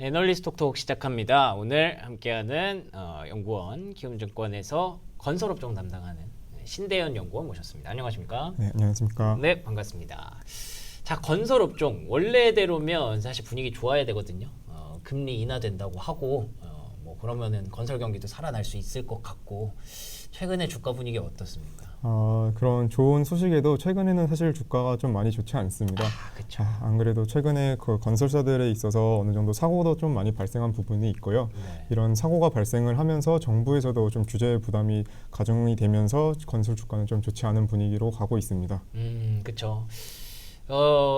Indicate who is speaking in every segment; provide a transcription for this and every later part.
Speaker 1: 애널리스트 톡톡 시작합니다. 오늘 함께하는 연구원 키움증권에서 건설업종 담당하는 신대현 연구원 모셨습니다. 안녕하십니까?
Speaker 2: 네, 안녕하십니까?
Speaker 1: 네, 반갑습니다. 자, 건설업종 원래대로면 사실 분위기 좋아야 되거든요. 금리 인하된다고 하고 뭐 그러면은 건설 경기도 살아날 수 있을 것 같고 최근에 주가 분위기 어떻습니까?
Speaker 2: 그런 좋은 소식에도 최근에는 사실 주가가 좀 많이 좋지 않습니다.
Speaker 1: 그렇죠.
Speaker 2: 안 그래도 최근에 그 건설사들에 있어서 어느 정도 사고도 좀 많이 발생한 부분이 있고요.
Speaker 1: 네.
Speaker 2: 이런 사고가 발생을 하면서 정부에서도 좀 규제 부담이 가중이 되면서 건설 주가는 좀 좋지 않은 분위기로 가고 있습니다.
Speaker 1: 그렇죠.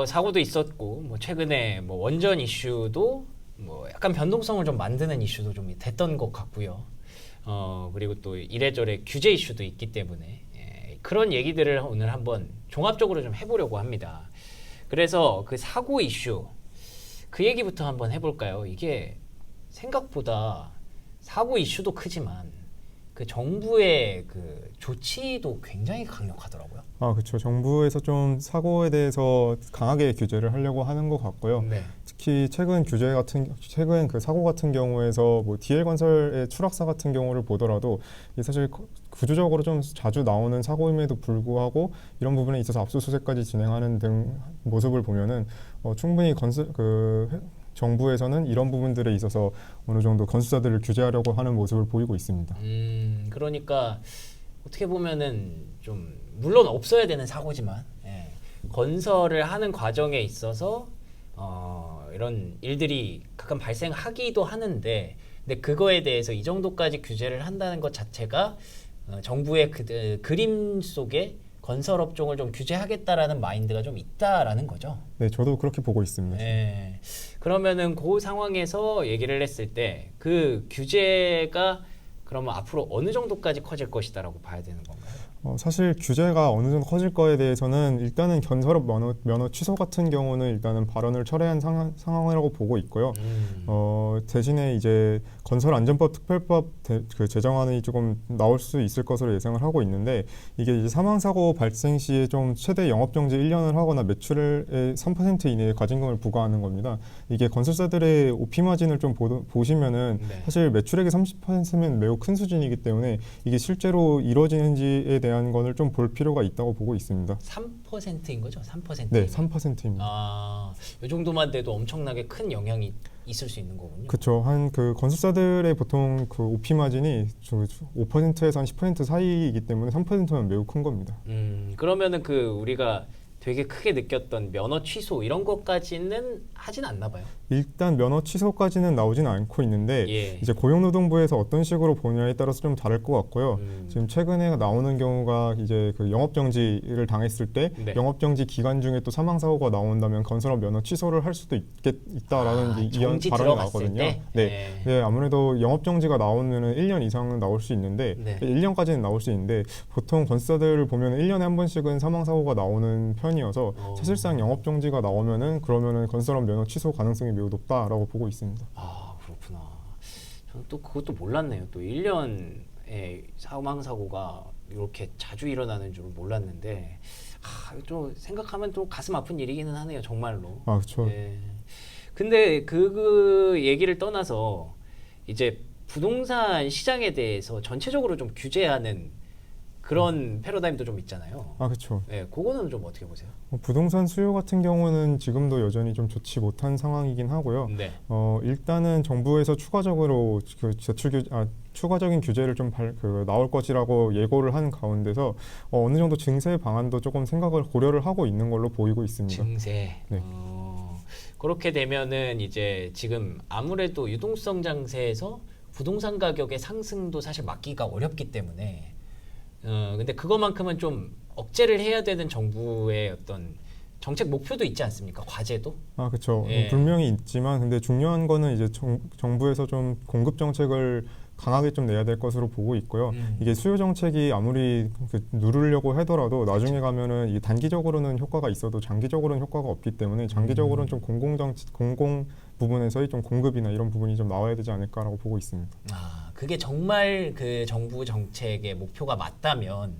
Speaker 1: 사고도 있었고 뭐 최근에 뭐 원전 이슈도 뭐 약간 변동성을 좀 만드는 이슈도 좀 됐던 것 같고요. 그리고 또 이래저래 규제 이슈도 있기 때문에 그런 얘기들을 오늘 한번 종합적으로 좀 해보려고 합니다. 그래서 그 사고 이슈 그 얘기부터 한번 해볼까요? 이게 생각보다 사고 이슈도 크지만 그 정부의 그 조치도 굉장히 강력하더라고요.
Speaker 2: 그렇죠. 정부에서 좀 사고에 대해서 강하게 규제를 하려고 하는 것 같고요.
Speaker 1: 네.
Speaker 2: 특히 최근 그 사고 같은 경우에서 뭐 DL건설의 추락사 같은 경우를 보더라도 이게 사실 구조적으로 좀 자주 나오는 사고임에도 불구하고 이런 부분에 있어서 압수수색까지 진행하는 등 모습을 보면은 충분히 정부에서는 이런 부분들에 있어서 어느 정도 건설사들을 규제하려고 하는 모습을 보이고 있습니다.
Speaker 1: 그러니까 어떻게 보면은 좀 물론 없어야 되는 사고지만 건설을 하는 과정에 있어서 이런 일들이 가끔 발생하기도 하는데 근데 그거에 대해서 이 정도까지 규제를 한다는 것 자체가 정부의 그림 속에 건설업종을 좀 규제하겠다라는 마인드가 좀 있다라는 거죠.
Speaker 2: 네, 저도 그렇게 보고 있습니다.
Speaker 1: 네. 그러면은 그 상황에서 얘기를 했을 때 그 규제가 그러면 앞으로 어느 정도까지 커질 것이다라고 봐야 되는 건가요?
Speaker 2: 사실 규제가 어느 정도 커질 거에 대해서는 일단은 건설업 면허 취소 같은 경우는 일단은 발언을 철회한 상황이라고 보고 있고요. 대신에 이제 건설안전법 특별법 그 제정안이 조금 나올 수 있을 것으로 예상을 하고 있는데 이게 이제 사망사고 발생 시에 좀 최대 영업정지 1년을 하거나 매출의 3% 이내의 과징금을 부과하는 겁니다. 이게 건설사들의 OP 마진을 좀 보시면은
Speaker 1: 네.
Speaker 2: 사실 매출액의 30%면 매우 큰 수준이기 때문에 이게 실제로 이루어지는지에 대한 거를 좀 볼 필요가 있다고 보고 있습니다.
Speaker 1: 3%인 거죠? 3%.
Speaker 2: 네, 3%입니다.
Speaker 1: 이 정도만 돼도 엄청나게 큰 영향이 있을 수 있는 거군요.
Speaker 2: 그렇죠. 한 그 건설사들의 보통 그 OP 마진이 5%에서 한 10% 사이이기 때문에 3%면 매우 큰 겁니다.
Speaker 1: 그러면은 그 우리가 되게 크게 느꼈던 면허 취소 이런 것까지는 하진 않나 봐요.
Speaker 2: 일단 면허 취소까지는 나오지는 않고 있는데
Speaker 1: 예.
Speaker 2: 이제 고용노동부에서 어떤 식으로 보냐에 따라서 좀 다를 것 같고요. 지금 최근에 나오는 경우가 이제 그 영업정지를 당했을 때
Speaker 1: 네.
Speaker 2: 영업정지 기간 중에 또 사망사고가 나온다면 건설업 면허 취소를 할 수도 있다라는
Speaker 1: 정지
Speaker 2: 발언이
Speaker 1: 들어갔을
Speaker 2: 나오거든요.
Speaker 1: 때?
Speaker 2: 네. 네, 아무래도 영업정지가 나오면 1년 이상은 나올 수 있는데
Speaker 1: 네.
Speaker 2: 1년까지는 나올 수 있는데 보통 건설사들을 보면 1년에 한 번씩은 사망사고가 나오는 편이어서 사실상 영업정지가 나오면은 그러면은 건설업 면허 취소 가능성이 매우 높다라고 보고 있습니다.
Speaker 1: 그렇구나. 저는 또 그것도 몰랐네요. 또 1년에 사망사고가 이렇게 자주 일어나는 줄은 몰랐는데 좀 생각하면 또 가슴 아픈 일이기는 하네요. 정말로.
Speaker 2: 그렇죠.
Speaker 1: 예. 근데 그 얘기를 떠나서 이제 부동산 시장에 대해서 전체적으로 좀 규제하는 그런 패러다임도 좀 있잖아요.
Speaker 2: 그렇죠.
Speaker 1: 네, 그거는 좀 어떻게 보세요?
Speaker 2: 부동산 수요 같은 경우는 지금도 여전히 좀 좋지 못한 상황이긴 하고요.
Speaker 1: 네.
Speaker 2: 일단은 정부에서 추가적으로 추가적인 규제를 좀 나올 것이라고 예고를 한 가운데서 어느 정도 증세 방안도 조금 생각을 고려를 하고 있는 걸로 보이고 있습니다.
Speaker 1: 증세.
Speaker 2: 네.
Speaker 1: 그렇게 되면은 이제 지금 아무래도 유동성 장세에서 부동산 가격의 상승도 사실 막기가 어렵기 때문에 근데 그것만큼은 좀 억제를 해야 되는 정부의 어떤 정책 목표도 있지 않습니까? 과제도?
Speaker 2: 그렇죠.
Speaker 1: 예.
Speaker 2: 분명히 있지만 근데 중요한 거는 이제 정부에서 좀 공급 정책을 강하게 좀 내야 될 것으로 보고 있고요. 이게 수요 정책이 아무리 누르려고 하더라도 나중에 가면은 이게 단기적으로는 효과가 있어도 장기적으로는 효과가 없기 때문에 장기적으로는 좀 공공 부분에서의 좀 공급이나 이런 부분이 좀 나와야 되지 않을까라고 보고 있습니다.
Speaker 1: 그게 정말 그 정부 정책의 목표가 맞다면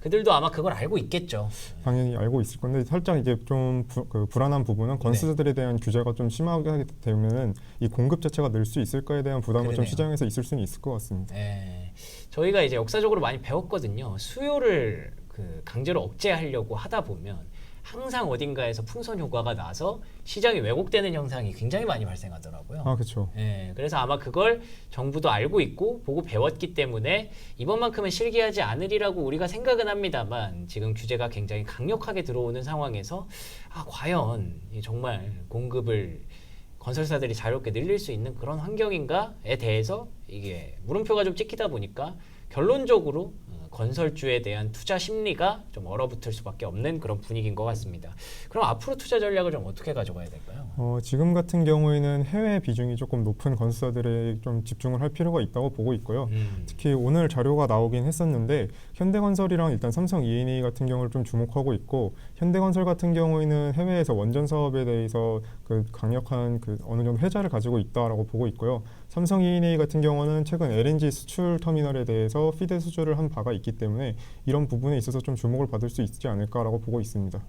Speaker 1: 그들도 아마 그걸 알고 있겠죠.
Speaker 2: 당연히 알고 있을 건데 살짝 이제 좀 불안한 부분은 건설사들에 대한 규제가 좀 심하게 하게 되면은 이 공급 자체가 늘 수 있을까에 대한 부담은 좀
Speaker 1: 그러네요.
Speaker 2: 시장에서 있을 수는 있을 것 같습니다.
Speaker 1: 네. 저희가 이제 역사적으로 많이 배웠거든요. 수요를 강제로 억제하려고 하다 보면 항상 어딘가에서 풍선 효과가 나서 시장이 왜곡되는 현상이 굉장히 많이 발생하더라고요.
Speaker 2: 아, 그렇죠.
Speaker 1: 예, 그래서 아마 그걸 정부도 알고 있고 보고 배웠기 때문에 이번만큼은 실기하지 않으리라고 우리가 생각은 합니다만 지금 규제가 굉장히 강력하게 들어오는 상황에서 과연 정말 공급을 건설사들이 자유롭게 늘릴 수 있는 그런 환경인가에 대해서 이게 물음표가 좀 찍히다 보니까 결론적으로 건설주에 대한 투자 심리가 좀 얼어붙을 수밖에 없는 그런 분위기인 것 같습니다. 그럼 앞으로 투자 전략을 좀 어떻게 가져가야 될까요?
Speaker 2: 지금 같은 경우에는 해외 비중이 조금 높은 건설사들에 좀 집중을 할 필요가 있다고 보고 있고요. 특히 오늘 자료가 나오긴 했었는데 현대건설이랑 일단 삼성 E&A 같은 경우를 좀 주목하고 있고 현대건설 같은 경우에는 해외에서 원전 사업에 대해서 강력한 어느 정도 혜자를 가지고 있다라고 보고 있고요. 삼성 E&A 같은 경우는 최근 LNG 수출 터미널에 대해서 피드 수주를 한 바가 있기 때문에 이런 부분에 있어서 좀 주목을 받을 수 있지 않을까라고 보고 있습니다.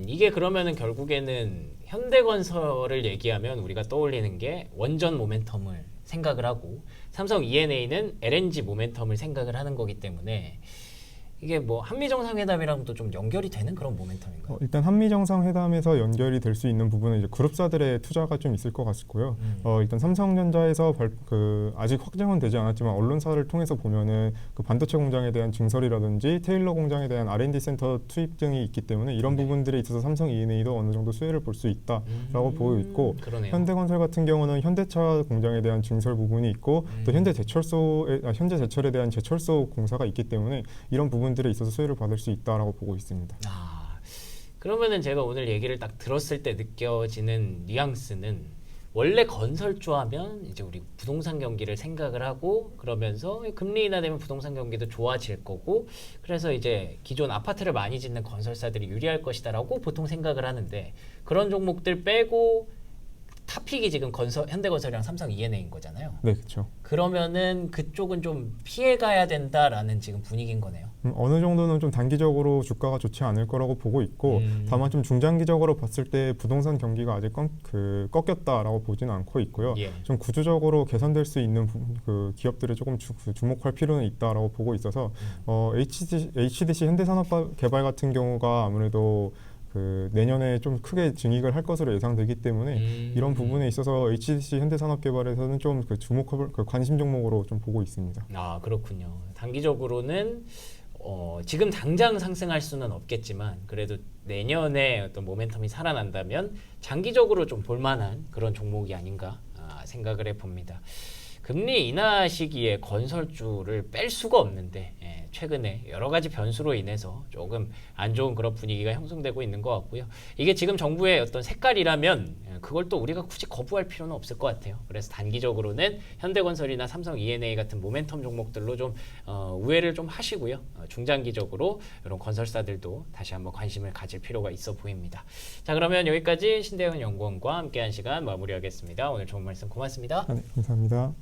Speaker 1: 이게 그러면은 결국에는 현대건설을 얘기하면 우리가 떠올리는 게 원전 모멘텀을 생각을 하고 삼성 E&A는 LNG 모멘텀을 생각을 하는 거기 때문에 이게 뭐 한미 정상회담이랑도 좀 연결이 되는 그런 모멘텀인가요?
Speaker 2: 일단 한미 정상회담에서 연결이 될 수 있는 부분은 이제 그룹사들의 투자가 좀 있을 것 같고요. 일단 삼성전자에서 아직 확정은 되지 않았지만 언론사를 통해서 보면은 반도체 공장에 대한 증설이라든지 테일러 공장에 대한 R&D 센터 투입 등이 있기 때문에 이런 부분들에 있어서 삼성 E&A도 어느 정도 수혜를 볼 수 있다라고 보고 있고
Speaker 1: 그러네요.
Speaker 2: 현대건설 같은 경우는 현대차 공장에 대한 증설 부분이 있고 또 현대제철에 대한 제철소 공사가 있기 때문에 이런 부분들에 있어서 수혜를 받을 수 있다라고 보고 있습니다.
Speaker 1: 그러면은 제가 오늘 얘기를 딱 들었을 때 느껴지는 뉘앙스는 원래 건설주 하면 이제 우리 부동산 경기를 생각을 하고 그러면서 금리 인하되면 부동산 경기도 좋아질 거고 그래서 이제 기존 아파트를 많이 짓는 건설사들이 유리할 것이다라고 보통 생각을 하는데 그런 종목들 빼고 탑픽이 지금 현대건설이랑 삼성 E&A인 거잖아요.
Speaker 2: 네, 그렇죠.
Speaker 1: 그러면은 그쪽은 좀 피해가야 된다라는 지금 분위기인 거네요.
Speaker 2: 어느 정도는 좀 단기적으로 주가가 좋지 않을 거라고 보고 있고 다만 좀 중장기적으로 봤을 때 부동산 경기가 아직 꺾였다라고 보지는 않고 있고요.
Speaker 1: 예.
Speaker 2: 좀 구조적으로 개선될 수 있는 기업들에 조금 주목할 필요는 있다라고 보고 있어서 HDC 현대산업개발 같은 경우가 아무래도 내년에 좀 크게 증익을 할 것으로 예상되기 때문에 이런 부분에 있어서 HDC 현대산업개발에서는 좀 주목할 관심 종목으로 좀 보고 있습니다.
Speaker 1: 그렇군요. 단기적으로는 지금 당장 상승할 수는 없겠지만 그래도 내년에 어떤 모멘텀이 살아난다면 장기적으로 좀 볼만한 그런 종목이 아닌가 생각을 해봅니다. 금리 인하 시기에 건설주를 뺄 수가 없는데 최근에 여러 가지 변수로 인해서 조금 안 좋은 그런 분위기가 형성되고 있는 것 같고요. 이게 지금 정부의 어떤 색깔이라면 그걸 또 우리가 굳이 거부할 필요는 없을 것 같아요. 그래서 단기적으로는 현대건설이나 삼성 E&A 같은 모멘텀 종목들로 좀 우회를 좀 하시고요. 중장기적으로 이런 건설사들도 다시 한번 관심을 가질 필요가 있어 보입니다. 자, 그러면 여기까지 신대현 연구원과 함께한 시간 마무리하겠습니다. 오늘 좋은 말씀 고맙습니다.
Speaker 2: 네, 감사합니다.